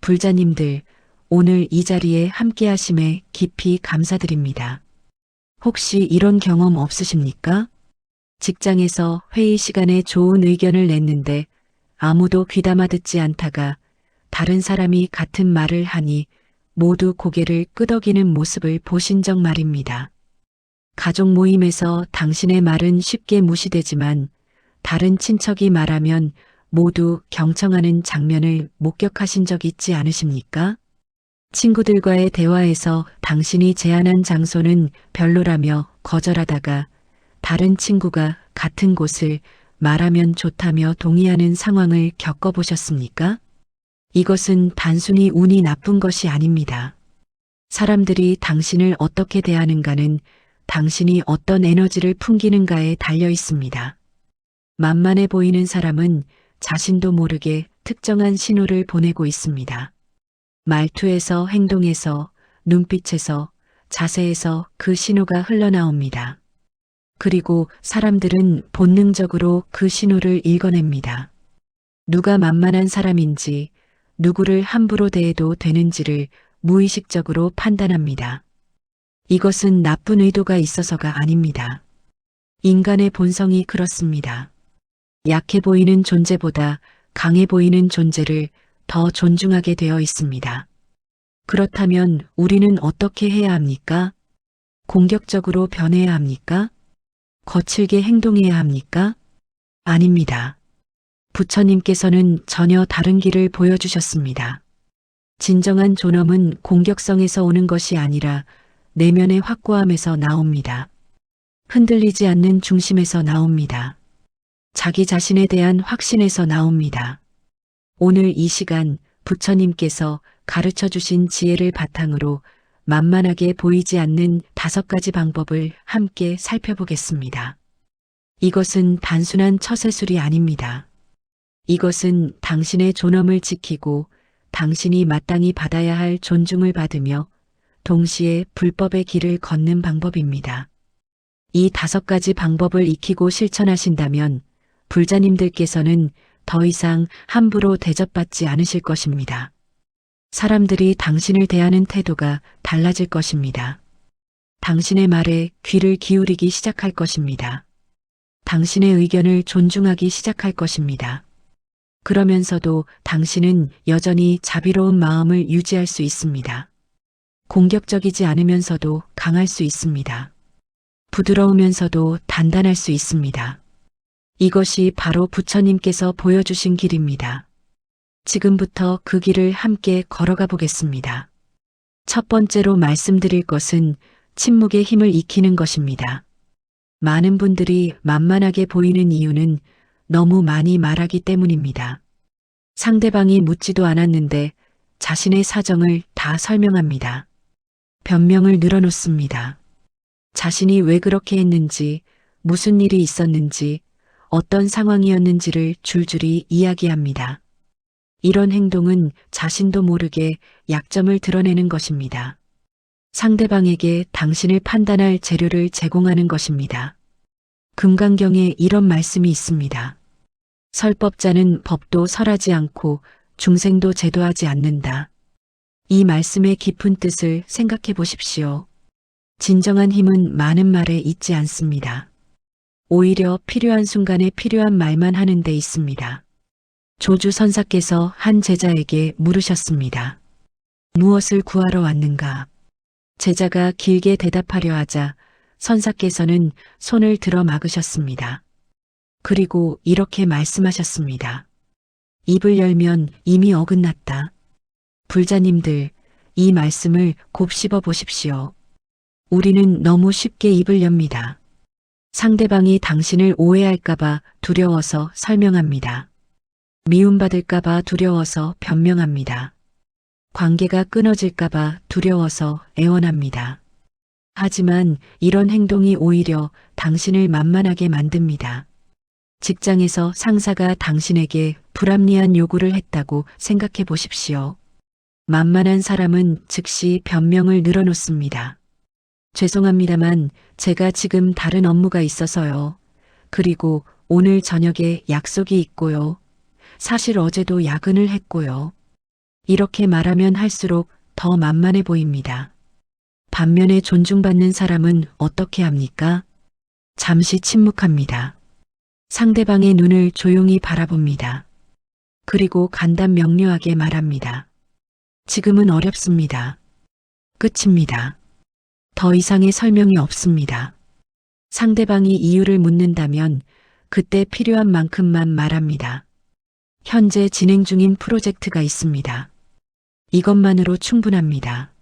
불자님들, 오늘 이 자리에 함께 하심에 깊이 감사드립니다. 혹시 이런 경험 없으십니까? 직장에서 회의 시간에 좋은 의견을 냈는데 아무도 귀담아 듣지 않다가 다른 사람이 같은 말을 하니 모두 고개를 끄덕이는 모습을 보신 적 말입니다. 가족 모임에서 당신의 말은 쉽게 무시되지만 다른 친척이 말하면 모두 경청하는 장면을 목격하신 적 있지 않으십니까? 친구들과의 대화에서 당신이 제안한 장소는 별로라며 거절하다가 다른 친구가 같은 곳을 말하면 좋다며 동의하는 상황을 겪어보셨습니까? 이것은 단순히 운이 나쁜 것이 아닙니다. 사람들이 당신을 어떻게 대하는가는 당신이 어떤 에너지를 풍기는가에 달려 있습니다. 만만해 보이는 사람은 자신도 모르게 특정한 신호를 보내고 있습니다. 말투에서 행동에서 눈빛에서 자세에서 그 신호가 흘러나옵니다. 그리고 사람들은 본능적으로 그 신호를 읽어냅니다. 누가 만만한 사람인지 누구를 함부로 대해도 되는지를 무의식적으로 판단합니다. 이것은 나쁜 의도가 있어서가 아닙니다. 인간의 본성이 그렇습니다. 약해 보이는 존재보다 강해 보이는 존재를 더 존중하게 되어 있습니다. 그렇다면 우리는 어떻게 해야 합니까? 공격적으로 변해야 합니까? 거칠게 행동해야 합니까? 아닙니다. 부처님께서는 전혀 다른 길을 보여주셨습니다. 진정한 존엄은 공격성에서 오는 것이 아니라 내면의 확고함에서 나옵니다. 흔들리지 않는 중심에서 나옵니다. 자기 자신에 대한 확신에서 나옵니다. 오늘 이 시간 부처님께서 가르쳐 주신 지혜를 바탕으로 만만하게 보이지 않는 5가지 방법을 함께 살펴보겠습니다. 이것은 단순한 처세술이 아닙니다. 이것은 당신의 존엄을 지키고 당신이 마땅히 받아야 할 존중을 받으며 동시에 불법의 길을 걷는 방법입니다. 이 5가지 방법을 익히고 실천하신다면 불자님들께서는 더 이상 함부로 대접받지 않으실 것입니다. 사람들이 당신을 대하는 태도가 달라질 것입니다. 당신의 말에 귀를 기울이기 시작할 것입니다. 당신의 의견을 존중하기 시작할 것입니다. 그러면서도 당신은 여전히 자비로운 마음을 유지할 수 있습니다. 공격적이지 않으면서도 강할 수 있습니다. 부드러우면서도 단단할 수 있습니다. 이것이 바로 부처님께서 보여주신 길입니다. 지금부터 그 길을 함께 걸어가 보겠습니다. 첫 번째로 말씀드릴 것은 침묵의 힘을 익히는 것입니다. 많은 분들이 만만하게 보이는 이유는 너무 많이 말하기 때문입니다. 상대방이 묻지도 않았는데 자신의 사정을 다 설명합니다. 변명을 늘어놓습니다. 자신이 왜 그렇게 했는지, 무슨 일이 있었는지, 어떤 상황이었는지를 줄줄이 이야기합니다. 이런 행동은 자신도 모르게 약점을 드러내는 것입니다. 상대방에게 당신을 판단할 재료를 제공하는 것입니다. 금강경에 이런 말씀이 있습니다. 설법자는 법도 설하지 않고 중생도 제도하지 않는다. 이 말씀의 깊은 뜻을 생각해 보십시오. 진정한 힘은 많은 말에 있지 않습니다. 오히려 필요한 순간에 필요한 말만 하는 데 있습니다. 조주 선사께서 한 제자에게 물으셨습니다. 무엇을 구하러 왔는가? 제자가 길게 대답하려 하자 선사께서는 손을 들어 막으셨습니다. 그리고 이렇게 말씀하셨습니다. 입을 열면 이미 어긋났다. 불자님들, 이 말씀을 곱씹어 보십시오. 우리는 너무 쉽게 입을 엽니다. 상대방이 당신을 오해할까봐 두려워서 설명합니다. 미움받을까봐 두려워서 변명합니다. 관계가 끊어질까봐 두려워서 애원합니다. 하지만 이런 행동이 오히려 당신을 만만하게 만듭니다. 직장에서 상사가 당신에게 불합리한 요구를 했다고 생각해 보십시오. 만만한 사람은 즉시 변명을 늘어놓습니다. 죄송합니다만 제가 지금 다른 업무가 있어서요. 그리고 오늘 저녁에 약속이 있고요. 사실 어제도 야근을 했고요. 이렇게 말하면 할수록 더 만만해 보입니다. 반면에 존중받는 사람은 어떻게 합니까? 잠시 침묵합니다. 상대방의 눈을 조용히 바라봅니다. 그리고 간단 명료하게 말합니다. 지금은 어렵습니다. 끝입니다. 더 이상의 설명이 없습니다. 상대방이 이유를 묻는다면 그때 필요한 만큼만 말합니다. 현재 진행 중인 프로젝트가 있습니다. 이것만으로 충분합니다.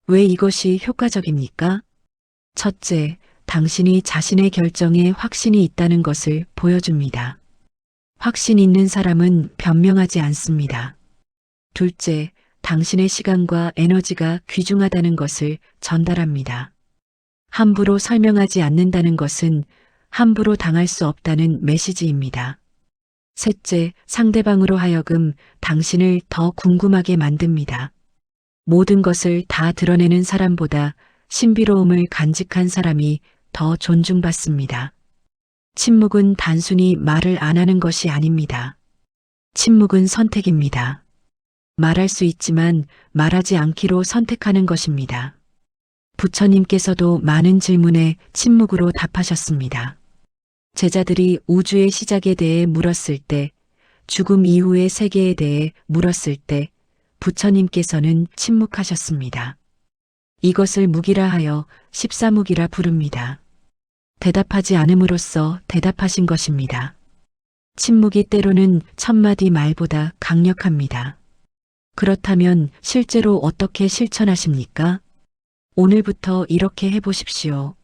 왜 이것이 효과적입니까? 첫째, 당신이 자신의 결정에 확신이 있다는 것을 보여줍니다. 확신 있는 사람은 변명하지 않습니다. 둘째, 당신의 시간과 에너지가 귀중하다는 것을 전달합니다. 함부로 설명하지 않는다는 것은 함부로 당할 수 없다는 메시지입니다. 셋째, 상대방으로 하여금 당신을 더 궁금하게 만듭니다. 모든 것을 다 드러내는 사람보다 신비로움을 간직한 사람이 더 존중받습니다. 침묵은 단순히 말을 안 하는 것이 아닙니다. 침묵은 선택입니다. 말할 수 있지만 말하지 않기로 선택하는 것입니다. 부처님께서도 많은 질문에 침묵으로 답하셨습니다. 제자들이 우주의 시작에 대해 물었을 때, 죽음 이후의 세계에 대해 물었을 때 부처님께서는 침묵하셨습니다. 이것을 묵이라 하여 십사묵이라 부릅니다. 대답하지 않음으로써 대답하신 것입니다. 침묵이 때로는 천마디 말보다 강력합니다. 그렇다면 실제로 어떻게 실천하십니까? 오늘부터 이렇게 해보십시오.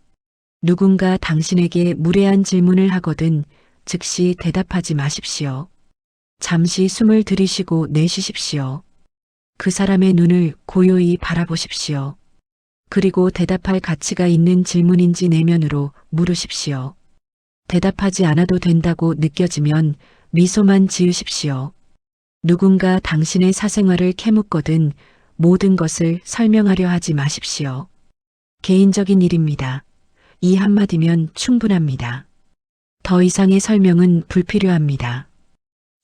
누군가 당신에게 무례한 질문을 하거든 즉시 대답하지 마십시오. 잠시 숨을 들이쉬고 내쉬십시오. 그 사람의 눈을 고요히 바라보십시오. 그리고 대답할 가치가 있는 질문인지 내면으로 물으십시오. 대답하지 않아도 된다고 느껴지면 미소만 지으십시오. 누군가 당신의 사생활을 캐묻거든 모든 것을 설명하려 하지 마십시오. 개인적인 일입니다. 이 한마디면 충분합니다. 더 이상의 설명은 불필요합니다.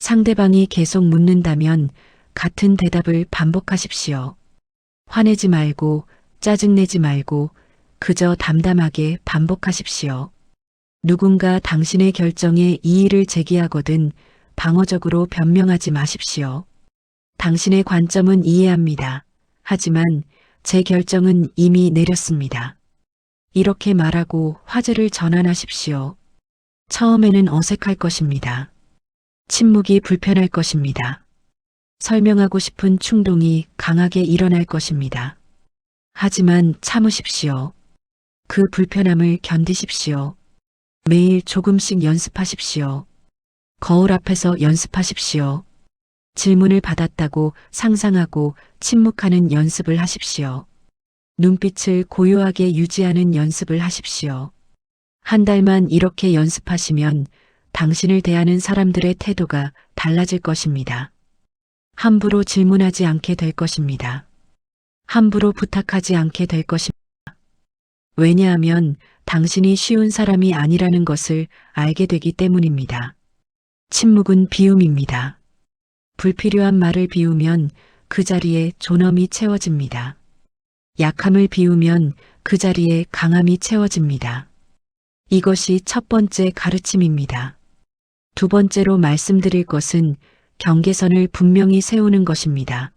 상대방이 계속 묻는다면 같은 대답을 반복하십시오. 화내지 말고 짜증내지 말고 그저 담담하게 반복하십시오. 누군가 당신의 결정에 이의를 제기하거든 방어적으로 변명하지 마십시오. 당신의 관점은 이해합니다. 하지만 제 결정은 이미 내렸습니다. 이렇게 말하고 화제를 전환하십시오. 처음에는 어색할 것입니다. 침묵이 불편할 것입니다. 설명하고 싶은 충동이 강하게 일어날 것입니다. 하지만 참으십시오. 그 불편함을 견디십시오. 매일 조금씩 연습하십시오. 거울 앞에서 연습하십시오. 질문을 받았다고 상상하고 침묵하는 연습을 하십시오. 눈빛을 고요하게 유지하는 연습을 하십시오. 한 달만 이렇게 연습하시면 당신을 대하는 사람들의 태도가 달라질 것입니다. 함부로 질문하지 않게 될 것입니다. 함부로 부탁하지 않게 될 것입니다. 왜냐하면 당신이 쉬운 사람이 아니라는 것을 알게 되기 때문입니다. 침묵은 비움입니다. 불필요한 말을 비우면 그 자리에 존엄이 채워집니다. 약함을 비우면 그 자리에 강함이 채워집니다. 이것이 첫 번째 가르침입니다. 두 번째로 말씀드릴 것은 경계선을 분명히 세우는 것입니다.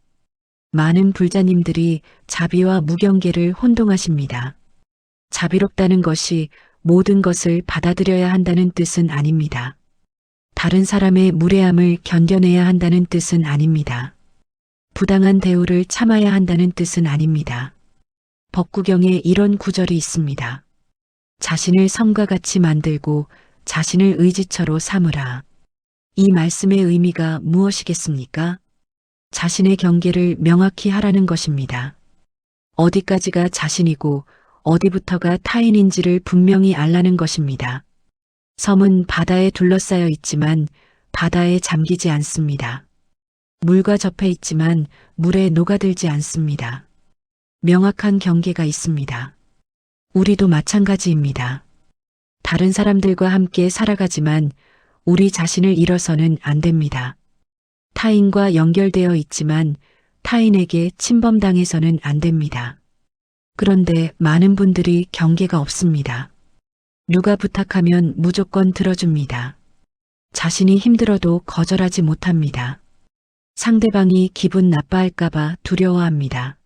많은 불자님들이 자비와 무경계를 혼동하십니다. 자비롭다는 것이 모든 것을 받아들여야 한다는 뜻은 아닙니다. 다른 사람의 무례함을 견뎌내야 한다는 뜻은 아닙니다. 부당한 대우를 참아야 한다는 뜻은 아닙니다. 법구경에 이런 구절이 있습니다. 자신을 성과 같이 만들고 자신을 의지처로 삼으라. 이 말씀의 의미가 무엇이겠습니까? 자신의 경계를 명확히 하라는 것입니다. 어디까지가 자신이고 어디부터가 타인인지를 분명히 알라는 것입니다. 섬은 바다에 둘러싸여 있지만 바다에 잠기지 않습니다. 물과 접해 있지만 물에 녹아들지 않습니다. 명확한 경계가 있습니다. 우리도 마찬가지입니다. 다른 사람들과 함께 살아가지만 우리 자신을 잃어서는 안 됩니다. 타인과 연결되어 있지만 타인에게 침범당해서는 안 됩니다. 그런데 많은 분들이 경계가 없습니다. 누가 부탁하면 무조건 들어줍니다. 자신이 힘들어도 거절하지 못합니다. 상대방이 기분 나빠할까봐 두려워합니다.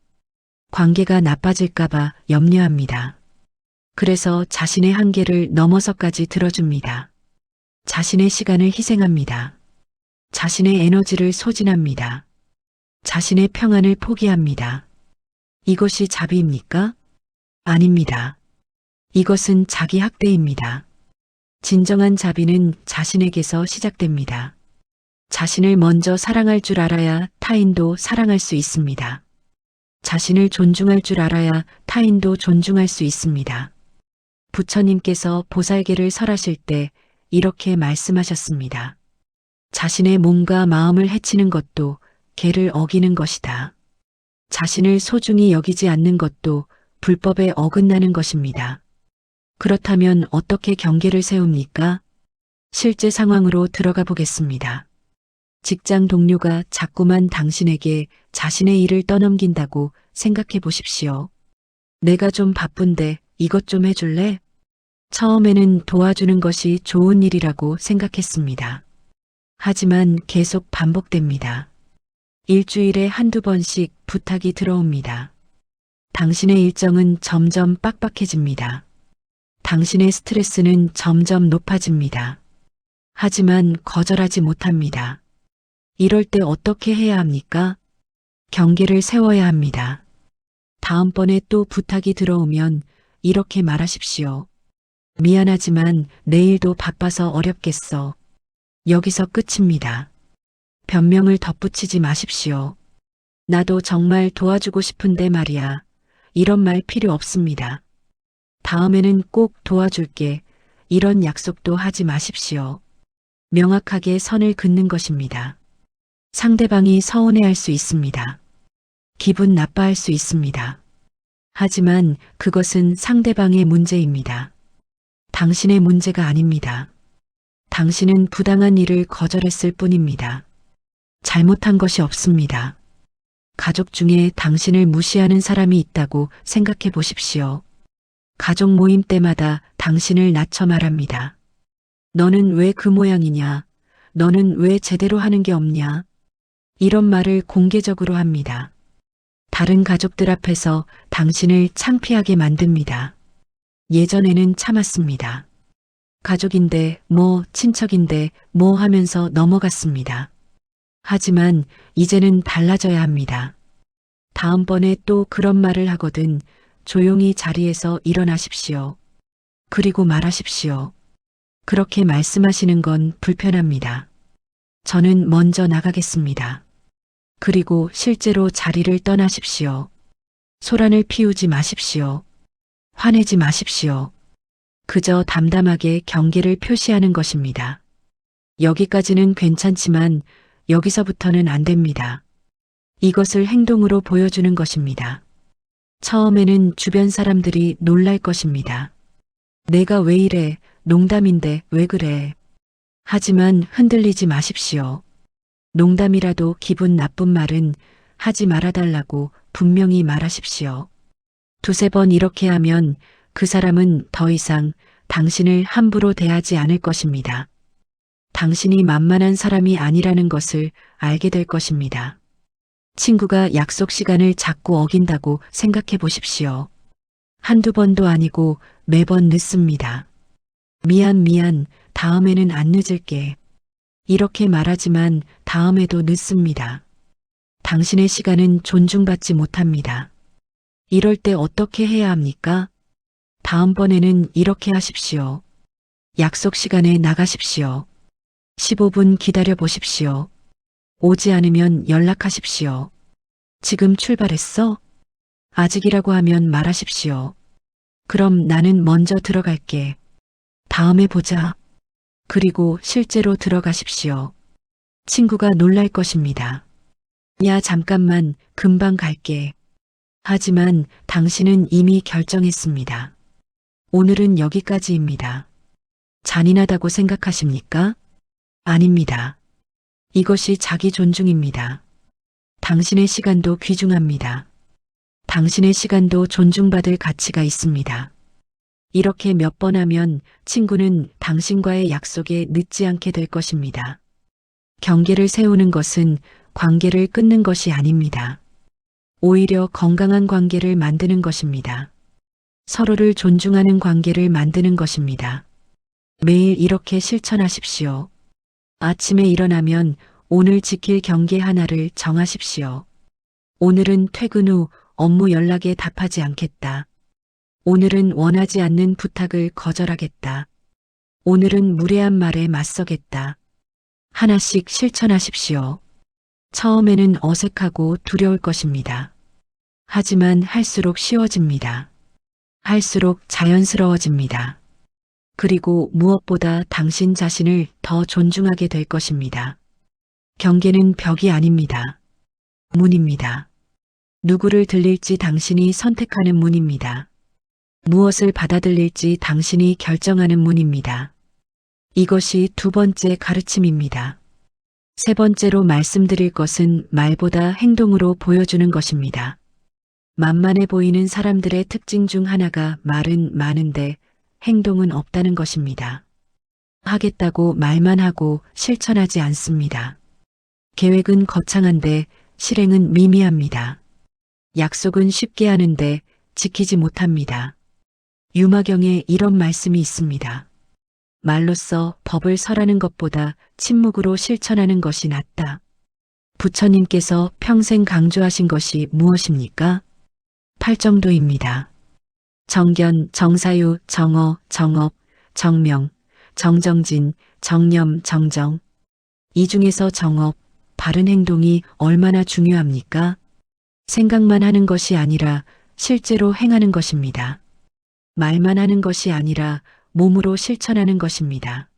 관계가 나빠질까봐 염려합니다. 그래서 자신의 한계를 넘어서까지 들어줍니다. 자신의 시간을 희생합니다. 자신의 에너지를 소진합니다. 자신의 평안을 포기합니다. 이것이 자비입니까? 아닙니다. 이것은 자기 학대입니다. 진정한 자비는 자신에게서 시작됩니다. 자신을 먼저 사랑할 줄 알아야 타인도 사랑할 수 있습니다. 자신을 존중할 줄 알아야 타인도 존중할 수 있습니다. 부처님께서 보살개를 설하실 때 이렇게 말씀하셨습니다. 자신의 몸과 마음을 해치는 것도 계를 어기는 것이다. 자신을 소중히 여기지 않는 것도 불법에 어긋나는 것입니다. 그렇다면 어떻게 경계를 세웁니까? 실제 상황으로 들어가 보겠습니다. 직장 동료가 자꾸만 당신에게 자신의 일을 떠넘긴다고 생각해 보십시오. 내가 좀 바쁜데 이것 좀 해줄래? 처음에는 도와주는 것이 좋은 일이라고 생각했습니다. 하지만 계속 반복됩니다. 일주일에 한두 번씩 부탁이 들어옵니다. 당신의 일정은 점점 빡빡해집니다. 당신의 스트레스는 점점 높아집니다. 하지만 거절하지 못합니다. 이럴 때 어떻게 해야 합니까? 경계를 세워야 합니다. 다음번에 또 부탁이 들어오면 이렇게 말하십시오. 미안하지만 내일도 바빠서 어렵겠어. 여기서 끝입니다. 변명을 덧붙이지 마십시오. 나도 정말 도와주고 싶은데 말이야. 이런 말 필요 없습니다. 다음에는 꼭 도와줄게. 이런 약속도 하지 마십시오. 명확하게 선을 긋는 것입니다. 상대방이 서운해할 수 있습니다. 기분 나빠할 수 있습니다. 하지만 그것은 상대방의 문제입니다. 당신의 문제가 아닙니다. 당신은 부당한 일을 거절했을 뿐입니다. 잘못한 것이 없습니다. 가족 중에 당신을 무시하는 사람이 있다고 생각해 보십시오. 가족 모임 때마다 당신을 낮춰 말합니다. 너는 왜 그 모양이냐? 너는 왜 제대로 하는 게 없냐? 이런 말을 공개적으로 합니다. 다른 가족들 앞에서 당신을 창피하게 만듭니다. 예전에는 참았습니다. 가족인데 친척인데 하면서 넘어갔습니다. 하지만 이제는 달라져야 합니다. 다음번에 또 그런 말을 하거든 조용히 자리에서 일어나십시오. 그리고 말하십시오. 그렇게 말씀하시는 건 불편합니다. 저는 먼저 나가겠습니다. 그리고 실제로 자리를 떠나십시오. 소란을 피우지 마십시오. 화내지 마십시오. 그저 담담하게 경계를 표시하는 것입니다. 여기까지는 괜찮지만 여기서부터는 안 됩니다. 이것을 행동으로 보여주는 것입니다. 처음에는 주변 사람들이 놀랄 것입니다. 내가 왜 이래? 농담인데 왜 그래? 하지만 흔들리지 마십시오. 농담이라도 기분 나쁜 말은 하지 말아달라고 분명히 말하십시오. 두세 번 이렇게 하면 그 사람은 더 이상 당신을 함부로 대하지 않을 것입니다. 당신이 만만한 사람이 아니라는 것을 알게 될 것입니다. 친구가 약속 시간을 자꾸 어긴다고 생각해 보십시오. 한두 번도 아니고 매번 늦습니다. 미안, 다음에는 안 늦을게. 이렇게 말하지만 다음에도 늦습니다. 당신의 시간은 존중받지 못합니다. 이럴 때 어떻게 해야 합니까? 다음번에는 이렇게 하십시오. 약속 시간에 나가십시오. 15분 기다려 보십시오. 오지 않으면 연락하십시오. 지금 출발했어? 아직이라고 하면 말하십시오. 그럼 나는 먼저 들어갈게. 다음에 보자. 그리고 실제로 들어가십시오. 친구가 놀랄 것입니다. 야, 잠깐만, 금방 갈게. 하지만 당신은 이미 결정했습니다. 오늘은 여기까지입니다. 잔인하다고 생각하십니까? 아닙니다. 이것이 자기 존중입니다. 당신의 시간도 귀중합니다. 당신의 시간도 존중받을 가치가 있습니다. 이렇게 몇 번 하면 친구는 당신과의 약속에 늦지 않게 될 것입니다. 경계를 세우는 것은 관계를 끊는 것이 아닙니다. 오히려 건강한 관계를 만드는 것입니다. 서로를 존중하는 관계를 만드는 것입니다. 매일 이렇게 실천하십시오. 아침에 일어나면 오늘 지킬 경계 하나를 정하십시오. 오늘은 퇴근 후 업무 연락에 답하지 않겠다. 오늘은 원하지 않는 부탁을 거절하겠다. 오늘은 무례한 말에 맞서겠다. 하나씩 실천하십시오. 처음에는 어색하고 두려울 것입니다. 하지만 할수록 쉬워집니다. 할수록 자연스러워집니다. 그리고 무엇보다 당신 자신을 더 존중하게 될 것입니다. 경계는 벽이 아닙니다. 문입니다. 누구를 들릴지 당신이 선택하는 문입니다. 무엇을 받아들일지 당신이 결정하는 문입니다. 이것이 두 번째 가르침입니다. 세 번째로 말씀드릴 것은 말보다 행동으로 보여주는 것입니다. 만만해 보이는 사람들의 특징 중 하나가 말은 많은데 행동은 없다는 것입니다. 하겠다고 말만 하고 실천하지 않습니다. 계획은 거창한데 실행은 미미합니다. 약속은 쉽게 하는데 지키지 못합니다. 유마경에 이런 말씀이 있습니다. 말로써 법을 설하는 것보다 침묵으로 실천하는 것이 낫다. 부처님께서 평생 강조하신 것이 무엇입니까? 팔정도입니다. 정견, 정사유, 정어, 정업, 정명, 정정진, 정념, 정정. 이 중에서 정업, 바른 행동이 얼마나 중요합니까? 생각만 하는 것이 아니라 실제로 행하는 것입니다. 말만 하는 것이 아니라 몸으로 실천하는 것입니다.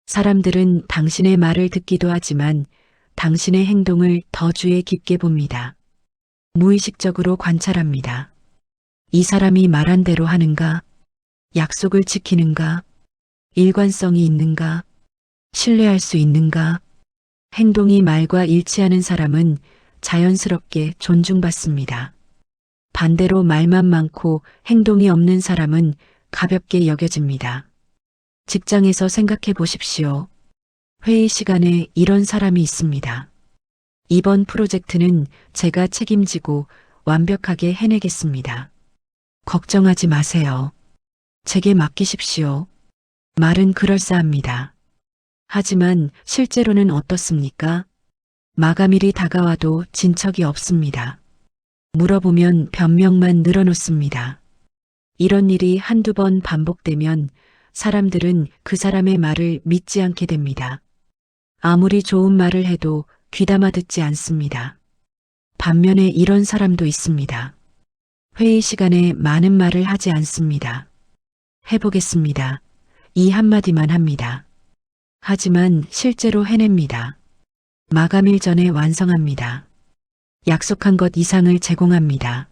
사람들은 당신의 말을 듣기도 하지만 당신의 행동을 더 주의 깊게 봅니다. 무의식적으로 관찰합니다. 이 사람이 말한 대로 하는가? 약속을 지키는가? 일관성이 있는가? 신뢰할 수 있는가? 행동이 말과 일치하는 사람은 자연스럽게 존중받습니다. 반대로 말만 많고 행동이 없는 사람은 가볍게 여겨집니다. 직장에서 생각해 보십시오. 회의 시간에 이런 사람이 있습니다. 이번 프로젝트는 제가 책임지고 완벽하게 해내겠습니다. 걱정하지 마세요. 제게 맡기십시오. 말은 그럴싸합니다. 하지만 실제로는 어떻습니까? 마감일이 다가와도 진척이 없습니다. 물어보면 변명만 늘어놓습니다. 이런 일이 한두 번 반복되면 사람들은 그 사람의 말을 믿지 않게 됩니다. 아무리 좋은 말을 해도 귀담아 듣지 않습니다. 반면에 이런 사람도 있습니다. 회의 시간에 많은 말을 하지 않습니다. 해보겠습니다. 이 한마디만 합니다. 하지만 실제로 해냅니다. 마감일 전에 완성합니다. 약속한 것 이상을 제공합니다.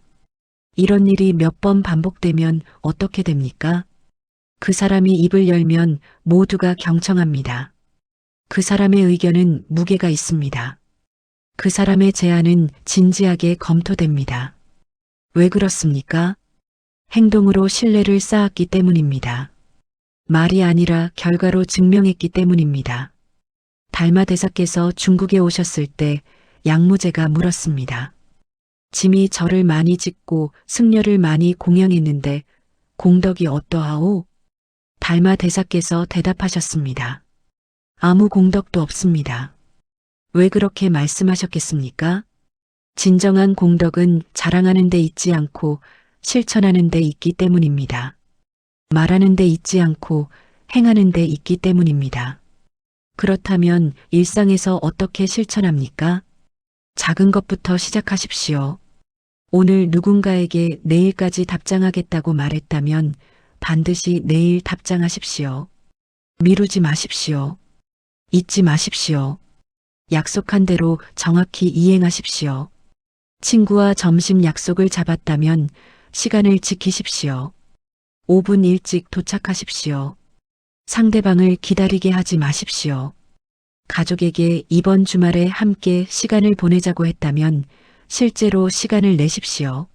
이런 일이 몇 번 반복되면 어떻게 됩니까? 그 사람이 입을 열면 모두가 경청합니다. 그 사람의 의견은 무게가 있습니다. 그 사람의 제안은 진지하게 검토됩니다. 왜 그렇습니까? 행동으로 신뢰를 쌓았기 때문입니다. 말이 아니라 결과로 증명했기 때문입니다. 달마 대사께서 중국에 오셨을 때 양무제가 물었습니다. 짐이 저를 많이 짓고 승려를 많이 공양했는데 공덕이 어떠하오? 달마 대사께서 대답하셨습니다. 아무 공덕도 없습니다. 왜 그렇게 말씀하셨겠습니까? 진정한 공덕은 자랑하는 데 있지 않고 실천하는 데 있기 때문입니다. 말하는 데 있지 않고 행하는 데 있기 때문입니다. 그렇다면 일상에서 어떻게 실천합니까? 작은 것부터 시작하십시오. 오늘 누군가에게 내일까지 답장하겠다고 말했다면 반드시 내일 답장하십시오. 미루지 마십시오. 잊지 마십시오. 약속한 대로 정확히 이행하십시오. 친구와 점심 약속을 잡았다면 시간을 지키십시오. 5분 일찍 도착하십시오. 상대방을 기다리게 하지 마십시오. 가족에게 이번 주말에 함께 시간을 보내자고 했다면 실제로 시간을 내십시오.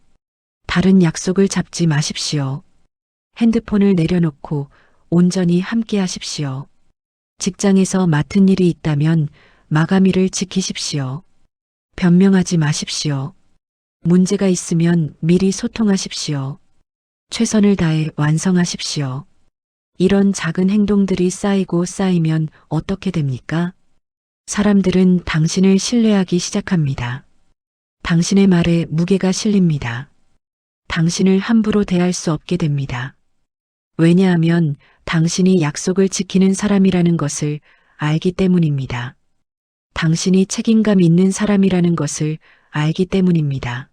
다른 약속을 잡지 마십시오. 핸드폰을 내려놓고 온전히 함께 하십시오. 직장에서 맡은 일이 있다면 마감일을 지키십시오. 변명하지 마십시오. 문제가 있으면 미리 소통하십시오. 최선을 다해 완성하십시오. 이런 작은 행동들이 쌓이고 쌓이면 어떻게 됩니까? 사람들은 당신을 신뢰하기 시작합니다. 당신의 말에 무게가 실립니다. 당신을 함부로 대할 수 없게 됩니다. 왜냐하면 당신이 약속을 지키는 사람이라는 것을 알기 때문입니다. 당신이 책임감 있는 사람이라는 것을 알기 때문입니다.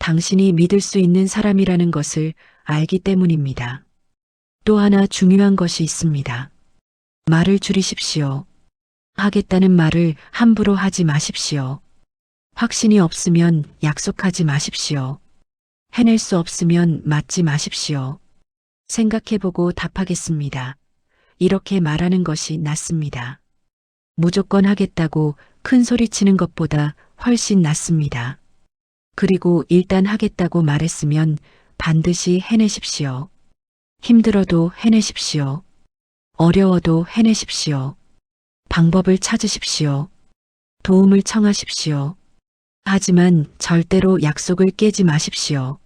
당신이 믿을 수 있는 사람이라는 것을 알기 때문입니다. 또 하나 중요한 것이 있습니다. 말을 줄이십시오. 하겠다는 말을 함부로 하지 마십시오. 확신이 없으면 약속하지 마십시오. 해낼 수 없으면 맞지 마십시오. 생각해보고 답하겠습니다. 이렇게 말하는 것이 낫습니다. 무조건 하겠다고 큰 소리 치는 것보다 훨씬 낫습니다. 그리고 일단 하겠다고 말했으면 반드시 해내십시오. 힘들어도 해내십시오. 어려워도 해내십시오. 방법을 찾으십시오. 도움을 청하십시오. 하지만 절대로 약속을 깨지 마십시오.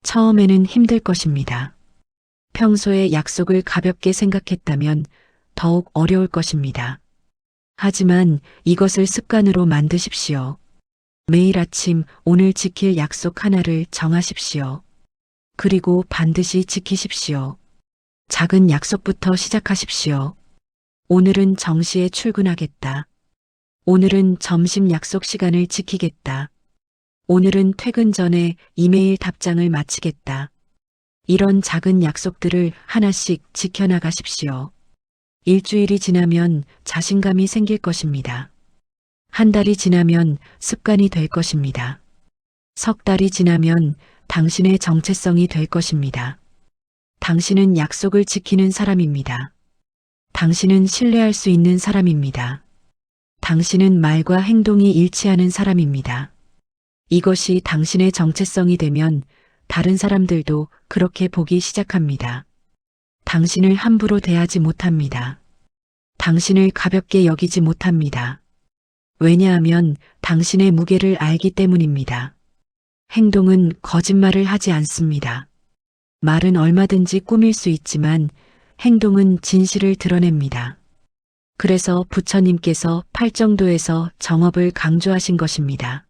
처음에는 힘들 것입니다. 평소에 약속을 가볍게 생각했다면 더욱 어려울 것입니다. 하지만 이것을 습관으로 만드십시오. 매일 아침 오늘 지킬 약속 하나를 정하십시오. 그리고 반드시 지키십시오. 작은 약속부터 시작하십시오. 오늘은 정시에 출근하겠다. 오늘은 점심 약속 시간을 지키겠다. 오늘은 퇴근 전에 이메일 답장을 마치겠다. 이런 작은 약속들을 하나씩 지켜나가십시오. 일주일이 지나면 자신감이 생길 것입니다. 한 달이 지나면 습관이 될 것입니다. 석 달이 지나면 당신의 정체성이 될 것입니다. 당신은 약속을 지키는 사람입니다. 당신은 신뢰할 수 있는 사람입니다. 당신은 말과 행동이 일치하는 사람입니다. 이것이 당신의 정체성이 되면 다른 사람들도 그렇게 보기 시작합니다. 당신을 함부로 대하지 못합니다. 당신을 가볍게 여기지 못합니다. 왜냐하면 당신의 무게를 알기 때문입니다. 행동은 거짓말을 하지 않습니다. 말은 얼마든지 꾸밀 수 있지만 행동은 진실을 드러냅니다. 그래서 부처님께서 팔정도에서 정업을 강조하신 것입니다.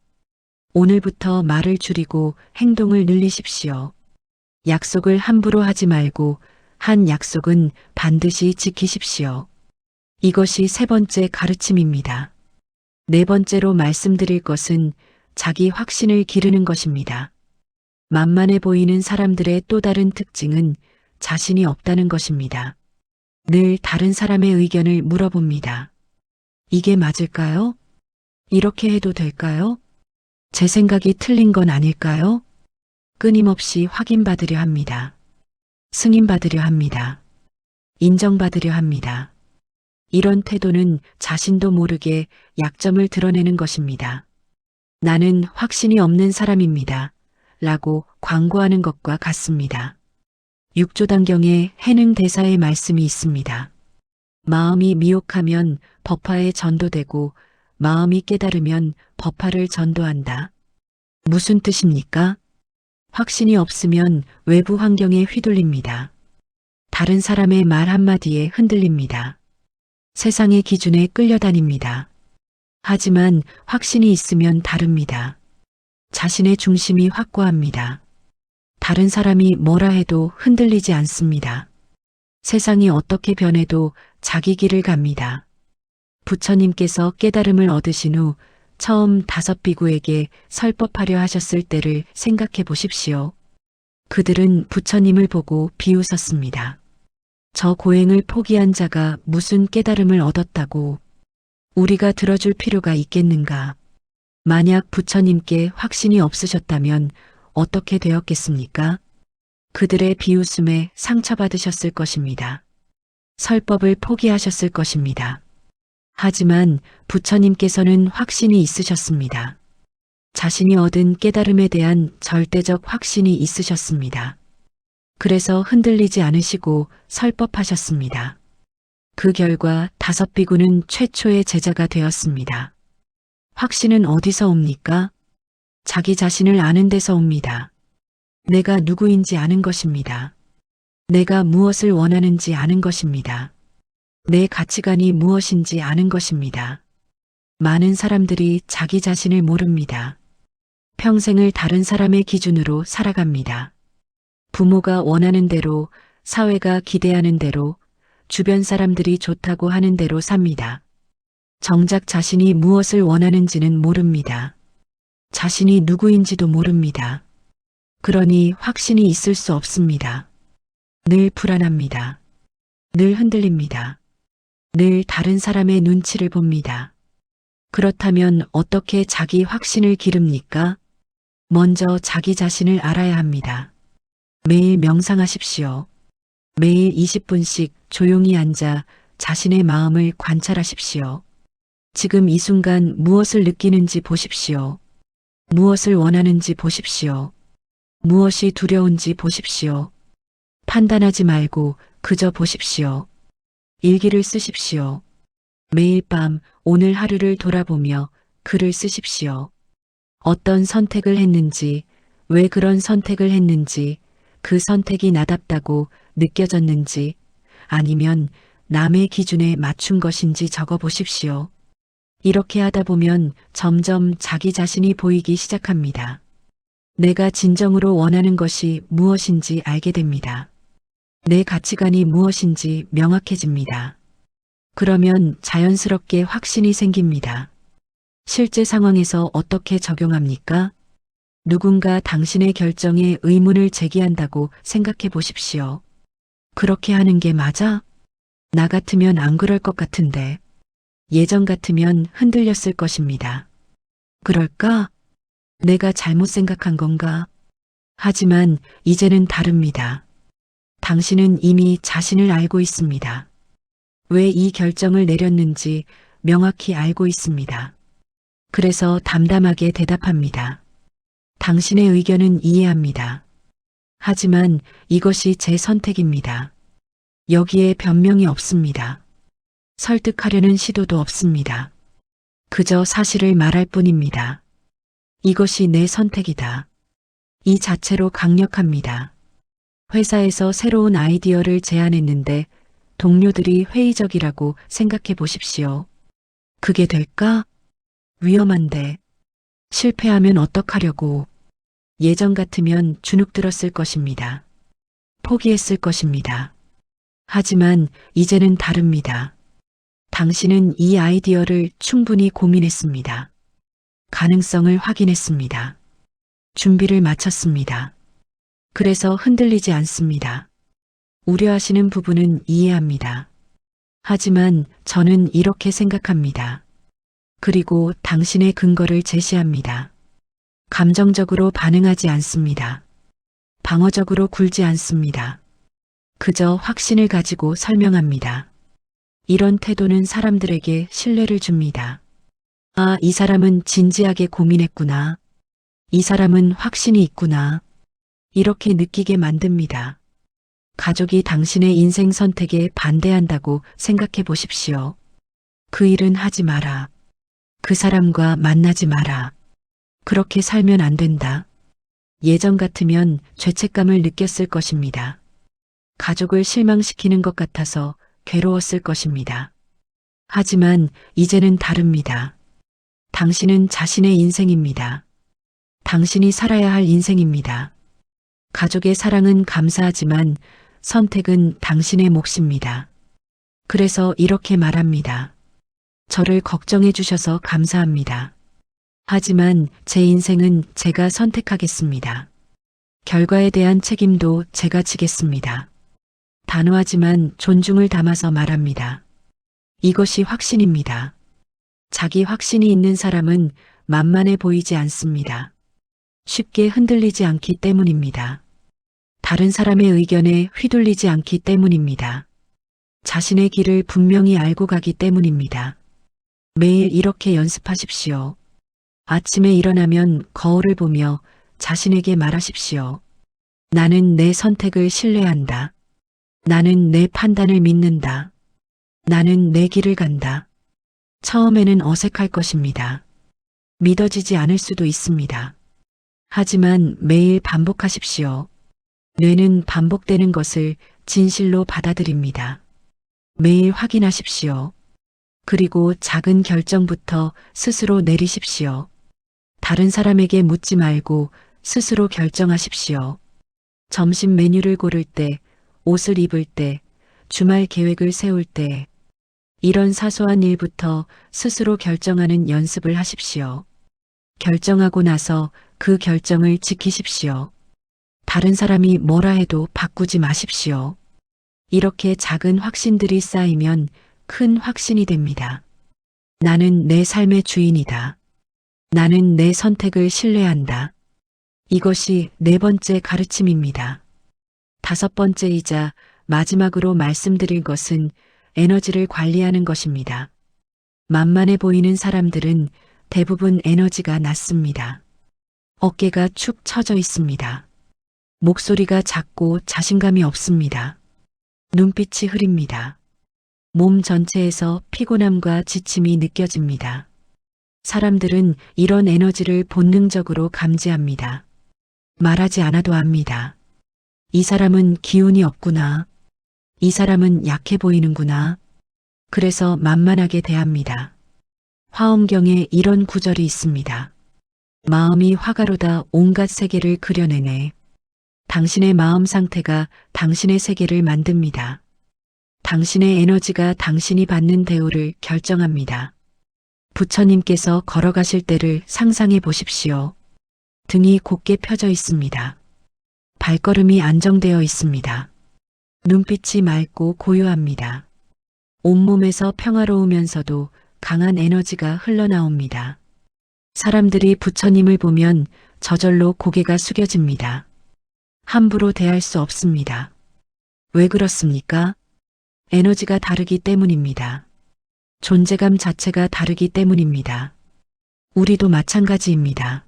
오늘부터 말을 줄이고 행동을 늘리십시오. 약속을 함부로 하지 말고 한 약속은 반드시 지키십시오. 이것이 세 번째 가르침입니다. 네 번째로 말씀드릴 것은 자기 확신을 기르는 것입니다. 만만해 보이는 사람들의 또 다른 특징은 자신이 없다는 것입니다. 늘 다른 사람의 의견을 물어봅니다. 이게 맞을까요? 이렇게 해도 될까요? 제 생각이 틀린 건 아닐까요? 끊임없이 확인받으려 합니다. 승인받으려 합니다. 인정받으려 합니다. 이런 태도는 자신도 모르게 약점을 드러내는 것입니다. 나는 확신이 없는 사람입니다. 라고 광고하는 것과 같습니다. 육조단경에 해능 대사의 말씀이 있습니다. 마음이 미혹하면 법화에 전도되고 마음이 깨달으면 법화를 전도한다. 무슨 뜻입니까? 확신이 없으면 외부 환경에 휘둘립니다. 다른 사람의 말 한마디에 흔들립니다. 세상의 기준에 끌려다닙니다. 하지만 확신이 있으면 다릅니다. 자신의 중심이 확고합니다. 다른 사람이 뭐라 해도 흔들리지 않습니다. 세상이 어떻게 변해도 자기 길을 갑니다. 부처님께서 깨달음을 얻으신 후 처음 5비구에게 설법하려 하셨을 때를 생각해 보십시오. 그들은 부처님을 보고 비웃었습니다. 저 고행을 포기한 자가 무슨 깨달음을 얻었다고 우리가 들어줄 필요가 있겠는가? 만약 부처님께 확신이 없으셨다면 어떻게 되었겠습니까? 그들의 비웃음에 상처받으셨을 것입니다. 설법을 포기하셨을 것입니다. 하지만 부처님께서는 확신이 있으셨습니다. 자신이 얻은 깨달음에 대한 절대적 확신이 있으셨습니다. 그래서 흔들리지 않으시고 설법하셨습니다. 그 결과 5비구는 최초의 제자가 되었습니다. 확신은 어디서 옵니까? 자기 자신을 아는 데서 옵니다. 내가 누구인지 아는 것입니다. 내가 무엇을 원하는지 아는 것입니다. 내 가치관이 무엇인지 아는 것입니다. 많은 사람들이 자기 자신을 모릅니다. 평생을 다른 사람의 기준으로 살아갑니다. 부모가 원하는 대로, 사회가 기대하는 대로, 주변 사람들이 좋다고 하는 대로 삽니다. 정작 자신이 무엇을 원하는지는 모릅니다. 자신이 누구인지도 모릅니다. 그러니 확신이 있을 수 없습니다. 늘 불안합니다. 늘 흔들립니다. 늘 다른 사람의 눈치를 봅니다. 그렇다면 어떻게 자기 확신을 기릅니까? 먼저 자기 자신을 알아야 합니다. 매일 명상하십시오. 매일 20분씩 조용히 앉아 자신의 마음을 관찰하십시오. 지금 이 순간 무엇을 느끼는지 보십시오. 무엇을 원하는지 보십시오. 무엇이 두려운지 보십시오. 판단하지 말고 그저 보십시오. 일기를 쓰십시오. 매일 밤 오늘 하루를 돌아보며 글을 쓰십시오. 어떤 선택을 했는지, 왜 그런 선택을 했는지, 그 선택이 나답다고 느껴졌는지, 아니면 남의 기준에 맞춘 것인지 적어 보십시오. 이렇게 하다 보면 점점 자기 자신이 보이기 시작합니다. 내가 진정으로 원하는 것이 무엇인지 알게 됩니다. 내 가치관이 무엇인지 명확해집니다. 그러면 자연스럽게 확신이 생깁니다. 실제 상황에서 어떻게 적용합니까? 누군가 당신의 결정에 의문을 제기한다고 생각해 보십시오. 그렇게 하는 게 맞아? 나 같으면 안 그럴 것 같은데. 예전 같으면 흔들렸을 것입니다. 그럴까? 내가 잘못 생각한 건가? 하지만 이제는 다릅니다. 당신은 이미 자신을 알고 있습니다. 왜 이 결정을 내렸는지 명확히 알고 있습니다. 그래서 담담하게 대답합니다. 당신의 의견은 이해합니다. 하지만 이것이 제 선택입니다. 여기에 변명이 없습니다. 설득하려는 시도도 없습니다. 그저 사실을 말할 뿐입니다. 이것이 내 선택이다. 이 자체로 강력합니다. 회사에서 새로운 아이디어를 제안했는데 동료들이 회의적이라고 생각해 보십시오. 그게 될까? 위험한데. 실패하면 어떡하려고. 예전 같으면 주눅 들었을 것입니다. 포기했을 것입니다. 하지만 이제는 다릅니다. 당신은 이 아이디어를 충분히 고민했습니다. 가능성을 확인했습니다. 준비를 마쳤습니다. 그래서 흔들리지 않습니다. 우려하시는 부분은 이해합니다. 하지만 저는 이렇게 생각합니다. 그리고 당신의 근거를 제시합니다. 감정적으로 반응하지 않습니다. 방어적으로 굴지 않습니다. 그저 확신을 가지고 설명합니다. 이런 태도는 사람들에게 신뢰를 줍니다. 아, 이 사람은 진지하게 고민했구나. 이 사람은 확신이 있구나. 이렇게 느끼게 만듭니다. 가족이 당신의 인생 선택에 반대한다고 생각해 보십시오. 그 일은 하지 마라. 그 사람과 만나지 마라. 그렇게 살면 안 된다. 예전 같으면 죄책감을 느꼈을 것입니다. 가족을 실망시키는 것 같아서 괴로웠을 것입니다. 하지만 이제는 다릅니다. 당신은 자신의 인생입니다. 당신이 살아야 할 인생입니다. 가족의 사랑은 감사하지만 선택은 당신의 몫입니다. 그래서 이렇게 말합니다. 저를 걱정해 주셔서 감사합니다. 하지만 제 인생은 제가 선택하겠습니다. 결과에 대한 책임도 제가 지겠습니다. 단호하지만 존중을 담아서 말합니다. 이것이 확신입니다. 자기 확신이 있는 사람은 만만해 보이지 않습니다. 쉽게 흔들리지 않기 때문입니다. 다른 사람의 의견에 휘둘리지 않기 때문입니다. 자신의 길을 분명히 알고 가기 때문입니다. 매일 이렇게 연습하십시오. 아침에 일어나면 거울을 보며 자신에게 말하십시오. 나는 내 선택을 신뢰한다. 나는 내 판단을 믿는다. 나는 내 길을 간다. 처음에는 어색할 것입니다. 믿어지지 않을 수도 있습니다. 하지만 매일 반복하십시오. 뇌는 반복되는 것을 진실로 받아들입니다. 매일 확인하십시오. 그리고 작은 결정부터 스스로 내리십시오. 다른 사람에게 묻지 말고 스스로 결정하십시오. 점심 메뉴를 고를 때, 옷을 입을 때, 주말 계획을 세울 때, 이런 사소한 일부터 스스로 결정하는 연습을 하십시오. 결정하고 나서 그 결정을 지키십시오. 다른 사람이 뭐라 해도 바꾸지 마십시오. 이렇게 작은 확신들이 쌓이면 큰 확신이 됩니다. 나는 내 삶의 주인이다. 나는 내 선택을 신뢰한다. 이것이 네 번째 가르침입니다. 다섯 번째이자 마지막으로 말씀드릴 것은 에너지를 관리하는 것입니다. 만만해 보이는 사람들은 대부분 에너지가 낮습니다. 어깨가 축 처져 있습니다. 목소리가 작고 자신감이 없습니다. 눈빛이 흐립니다. 몸 전체에서 피곤함과 지침이 느껴집니다. 사람들은 이런 에너지를 본능적으로 감지합니다. 말하지 않아도 압니다. 이 사람은 기운이 없구나. 이 사람은 약해 보이는구나. 그래서 만만하게 대합니다. 화엄경에 이런 구절이 있습니다. 마음이 화가로다 온갖 세계를 그려내네. 당신의 마음 상태가 당신의 세계를 만듭니다. 당신의 에너지가 당신이 받는 대우를 결정합니다. 부처님께서 걸어가실 때를 상상해 보십시오. 등이 곧게 펴져 있습니다. 발걸음이 안정되어 있습니다. 눈빛이 맑고 고요합니다. 온몸에서 평화로우면서도 강한 에너지가 흘러나옵니다. 사람들이 부처님을 보면 저절로 고개가 숙여집니다. 함부로 대할 수 없습니다. 왜 그렇습니까? 에너지가 다르기 때문입니다. 존재감 자체가 다르기 때문입니다. 우리도 마찬가지입니다.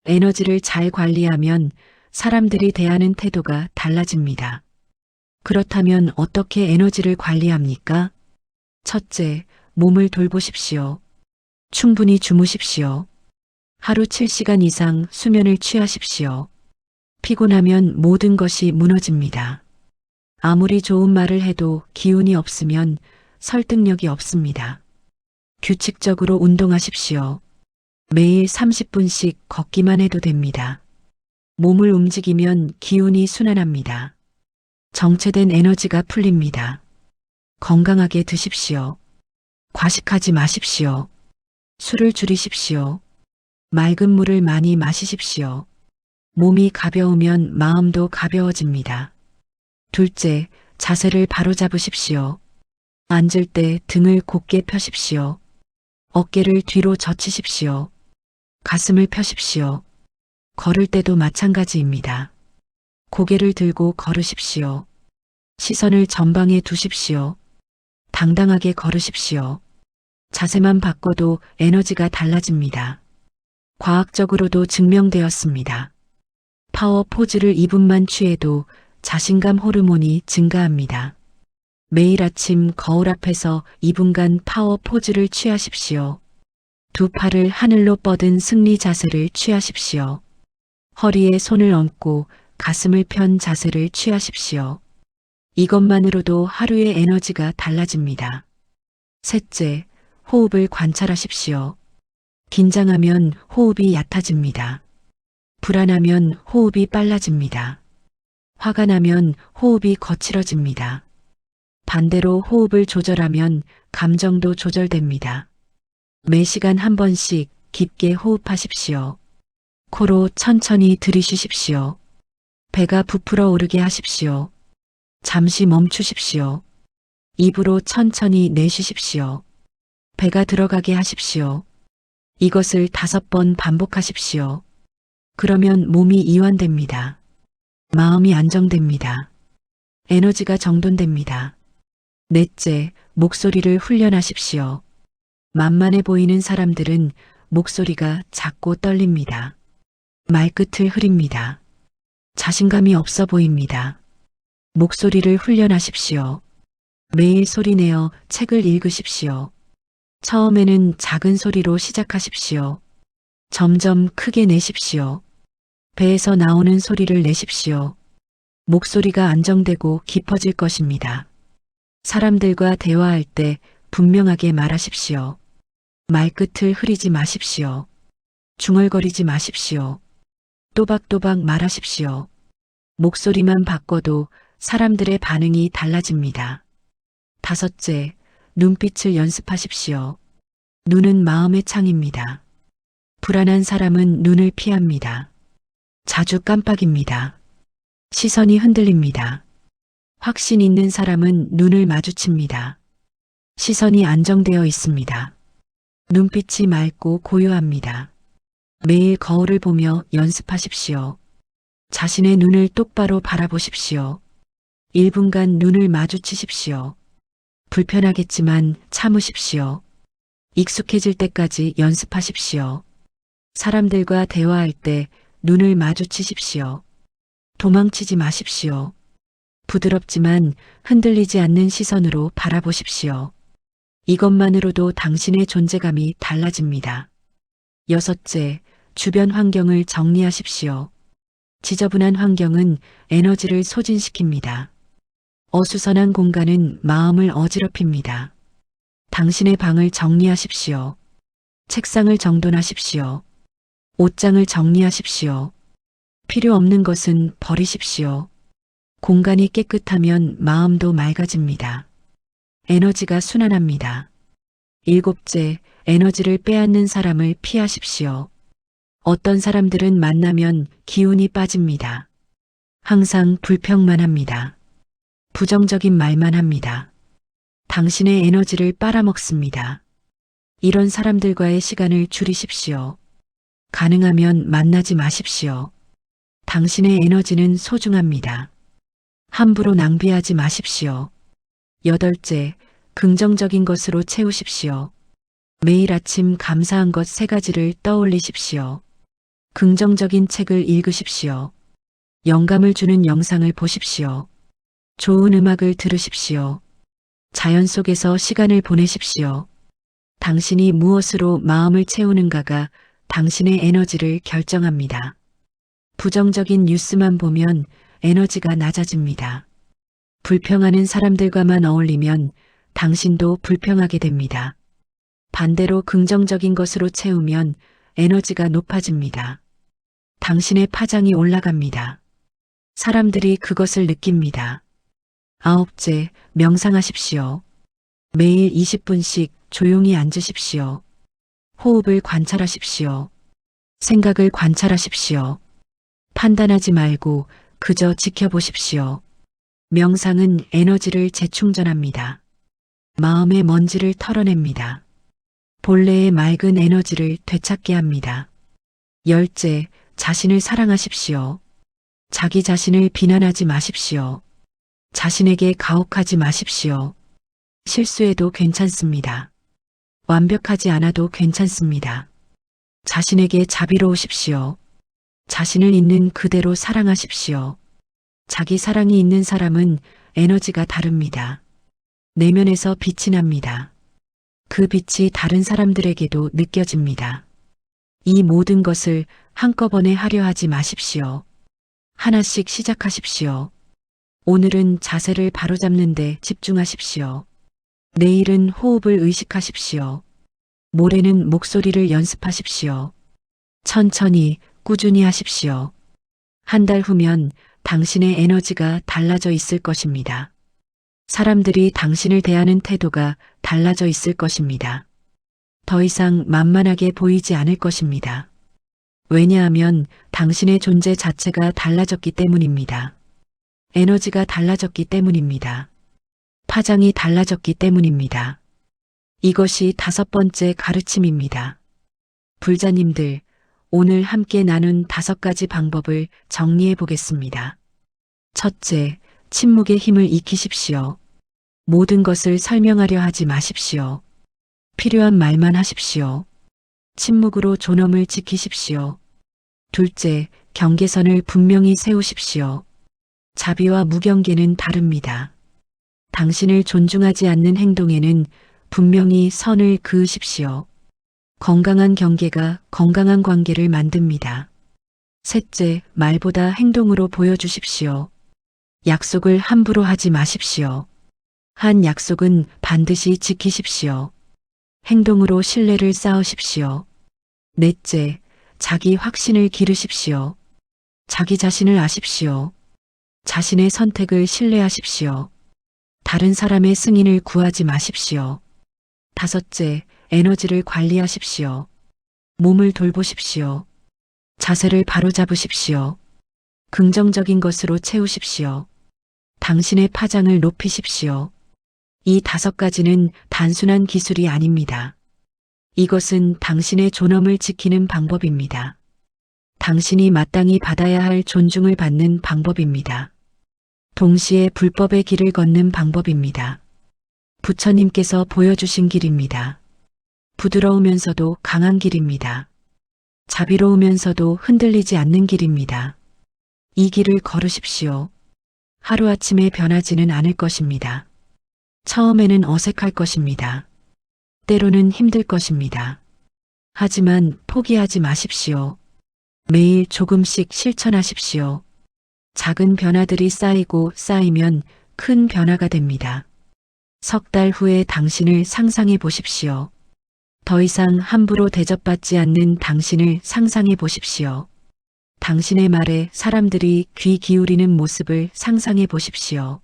에너지를 잘 관리하면 사람들이 대하는 태도가 달라집니다. 그렇다면 어떻게 에너지를 관리합니까? 첫째, 몸을 돌보십시오. 충분히 주무십시오. 하루 7시간 이상 수면을 취하십시오. 피곤하면 모든 것이 무너집니다. 아무리 좋은 말을 해도 기운이 없으면 설득력이 없습니다. 규칙적으로 운동하십시오. 매일 30분씩 걷기만 해도 됩니다. 몸을 움직이면 기운이 순환합니다. 정체된 에너지가 풀립니다. 건강하게 드십시오. 과식하지 마십시오. 술을 줄이십시오. 맑은 물을 많이 마시십시오. 몸이 가벼우면 마음도 가벼워집니다. 둘째, 자세를 바로 잡으십시오. 앉을 때 등을 곧게 펴십시오. 어깨를 뒤로 젖히십시오. 가슴을 펴십시오. 걸을 때도 마찬가지입니다. 고개를 들고 걸으십시오. 시선을 전방에 두십시오. 당당하게 걸으십시오. 자세만 바꿔도 에너지가 달라집니다. 과학적으로도 증명되었습니다. 파워 포즈를 2분만 취해도 자신감 호르몬이 증가합니다. 매일 아침 거울 앞에서 2분간 파워 포즈를 취하십시오. 두 팔을 하늘로 뻗은 승리 자세를 취하십시오. 허리에 손을 얹고 가슴을 편 자세를 취하십시오. 이것만으로도 하루의 에너지가 달라집니다. 셋째, 호흡을 관찰하십시오. 긴장하면 호흡이 얕아집니다. 불안하면 호흡이 빨라집니다. 화가 나면 호흡이 거칠어집니다. 반대로 호흡을 조절하면 감정도 조절됩니다. 매 시간 한 번씩 깊게 호흡하십시오. 코로 천천히 들이쉬십시오. 배가 부풀어 오르게 하십시오. 잠시 멈추십시오. 입으로 천천히 내쉬십시오. 배가 들어가게 하십시오. 이것을 5번 반복하십시오. 그러면 몸이 이완됩니다. 마음이 안정됩니다. 에너지가 정돈됩니다. 넷째, 목소리를 훈련하십시오. 만만해 보이는 사람들은 목소리가 작고 떨립니다. 말끝을 흐립니다. 자신감이 없어 보입니다. 목소리를 훈련하십시오. 매일 소리내어 책을 읽으십시오. 처음에는 작은 소리로 시작하십시오. 점점 크게 내십시오. 배에서 나오는 소리를 내십시오. 목소리가 안정되고 깊어질 것입니다. 사람들과 대화할 때 분명하게 말하십시오. 말끝을 흐리지 마십시오. 중얼거리지 마십시오. 또박또박 말하십시오. 목소리만 바꿔도 사람들의 반응이 달라집니다. 5째, 눈빛을 연습하십시오. 눈은 마음의 창입니다. 불안한 사람은 눈을 피합니다. 자주 깜빡입니다. 시선이 흔들립니다. 확신 있는 사람은 눈을 마주칩니다. 시선이 안정되어 있습니다. 눈빛이 맑고 고요합니다. 매일 거울을 보며 연습하십시오. 자신의 눈을 똑바로 바라보십시오. 1분간 눈을 마주치십시오. 불편하겠지만 참으십시오. 익숙해질 때까지 연습하십시오. 사람들과 대화할 때 눈을 마주치십시오. 도망치지 마십시오. 부드럽지만 흔들리지 않는 시선으로 바라보십시오. 이것만으로도 당신의 존재감이 달라집니다. 6째, 주변 환경을 정리하십시오. 지저분한 환경은 에너지를 소진시킵니다. 어수선한 공간은 마음을 어지럽힙니다. 당신의 방을 정리하십시오. 책상을 정돈하십시오. 옷장을 정리하십시오. 필요 없는 것은 버리십시오. 공간이 깨끗하면 마음도 맑아집니다. 에너지가 순환합니다. 7째, 에너지를 빼앗는 사람을 피하십시오. 어떤 사람들은 만나면 기운이 빠집니다. 항상 불평만 합니다. 부정적인 말만 합니다. 당신의 에너지를 빨아먹습니다. 이런 사람들과의 시간을 줄이십시오. 가능하면 만나지 마십시오. 당신의 에너지는 소중합니다. 함부로 낭비하지 마십시오. 8째, 긍정적인 것으로 채우십시오. 매일 아침 감사한 것 3가지를 떠올리십시오. 긍정적인 책을 읽으십시오. 영감을 주는 영상을 보십시오. 좋은 음악을 들으십시오. 자연 속에서 시간을 보내십시오. 당신이 무엇으로 마음을 채우는가가 당신의 에너지를 결정합니다. 부정적인 뉴스만 보면 에너지가 낮아집니다. 불평하는 사람들과만 어울리면 당신도 불평하게 됩니다. 반대로 긍정적인 것으로 채우면 에너지가 높아집니다. 당신의 파장이 올라갑니다. 사람들이 그것을 느낍니다. 9째, 명상하십시오. 매일 20분씩 조용히 앉으십시오. 호흡을 관찰하십시오. 생각을 관찰하십시오. 판단하지 말고 그저 지켜보십시오. 명상은 에너지를 재충전합니다. 마음의 먼지를 털어냅니다. 본래의 맑은 에너지를 되찾게 합니다. 10째, 자신을 사랑하십시오. 자기 자신을 비난하지 마십시오. 자신에게 가혹하지 마십시오. 실수해도 괜찮습니다. 완벽하지 않아도 괜찮습니다. 자신에게 자비로우십시오. 자신을 있는 그대로 사랑하십시오. 자기 사랑이 있는 사람은 에너지가 다릅니다. 내면에서 빛이 납니다. 그 빛이 다른 사람들에게도 느껴집니다. 이 모든 것을 한꺼번에 하려 하지 마십시오. 하나씩 시작하십시오. 오늘은 자세를 바로잡는 데 집중하십시오. 내일은 호흡을 의식하십시오. 모레는 목소리를 연습하십시오. 천천히 꾸준히 하십시오. 한 달 후면 당신의 에너지가 달라져 있을 것입니다. 사람들이 당신을 대하는 태도가 달라져 있을 것입니다. 더 이상 만만하게 보이지 않을 것입니다. 왜냐하면 당신의 존재 자체가 달라졌기 때문입니다. 에너지가 달라졌기 때문입니다. 파장이 달라졌기 때문입니다. 이것이 5번째 가르침입니다. 불자님들, 오늘 함께 나눈 5가지 방법을 정리해 보겠습니다. 첫째, 침묵의 힘을 익히십시오. 모든 것을 설명하려 하지 마십시오. 필요한 말만 하십시오. 침묵으로 존엄을 지키십시오. 둘째, 경계선을 분명히 세우십시오. 자비와 무경계는 다릅니다. 당신을 존중하지 않는 행동에는 분명히 선을 그으십시오. 건강한 경계가 건강한 관계를 만듭니다. 셋째, 말보다 행동으로 보여주십시오. 약속을 함부로 하지 마십시오. 한 약속은 반드시 지키십시오. 행동으로 신뢰를 쌓으십시오. 넷째, 자기 확신을 기르십시오. 자기 자신을 아십시오. 자신의 선택을 신뢰하십시오. 다른 사람의 승인을 구하지 마십시오. 다섯째, 에너지를 관리하십시오. 몸을 돌보십시오. 자세를 바로잡으십시오. 긍정적인 것으로 채우십시오. 당신의 파장을 높이십시오. 이 5가지는 단순한 기술이 아닙니다. 이것은 당신의 존엄을 지키는 방법입니다. 당신이 마땅히 받아야 할 존중을 받는 방법입니다. 동시에 불법의 길을 걷는 방법입니다. 부처님께서 보여주신 길입니다. 부드러우면서도 강한 길입니다. 자비로우면서도 흔들리지 않는 길입니다. 이 길을 걸으십시오. 하루아침에 변하지는 않을 것입니다. 처음에는 어색할 것입니다. 때로는 힘들 것입니다. 하지만 포기하지 마십시오. 매일 조금씩 실천하십시오. 작은 변화들이 쌓이고 쌓이면 큰 변화가 됩니다. 3달 후에 당신을 상상해 보십시오. 더 이상 함부로 대접받지 않는 당신을 상상해 보십시오. 당신의 말에 사람들이 귀 기울이는 모습을 상상해 보십시오.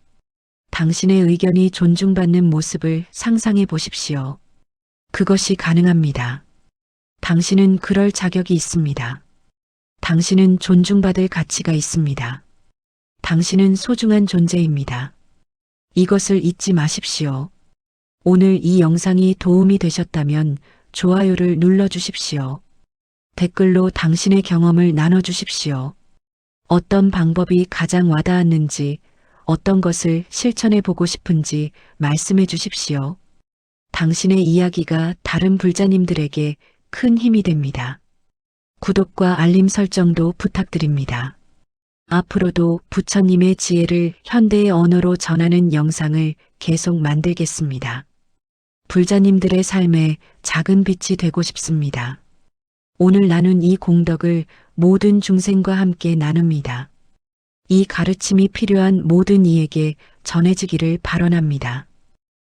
당신의 의견이 존중받는 모습을 상상해 보십시오. 그것이 가능합니다. 당신은 그럴 자격이 있습니다. 당신은 존중받을 가치가 있습니다. 당신은 소중한 존재입니다. 이것을 잊지 마십시오. 오늘 이 영상이 도움이 되셨다면 좋아요를 눌러주십시오. 댓글로 당신의 경험을 나눠주십시오. 어떤 방법이 가장 와닿았는지, 어떤 것을 실천해 보고 싶은지 말씀해 주십시오. 당신의 이야기가 다른 불자님들에게 큰 힘이 됩니다. 구독과 알림 설정도 부탁드립니다. 앞으로도 부처님의 지혜를 현대의 언어로 전하는 영상을 계속 만들겠습니다. 불자님들의 삶에 작은 빛이 되고 싶습니다. 오늘 나눈 이 공덕을 모든 중생과 함께 나눕니다. 이 가르침이 필요한 모든 이에게 전해지기를 발언합니다.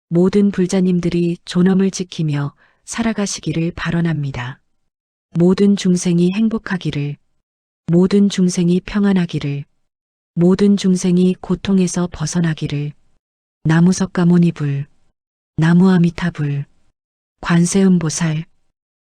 모든 불자님들이 존엄을 지키며 살아가시기를 발언합니다. 모든 중생이 행복하기를, 모든 중생이 평안하기를, 모든 중생이 고통에서 벗어나기를. 나무석가모니불, 나무아미타불, 관세음보살.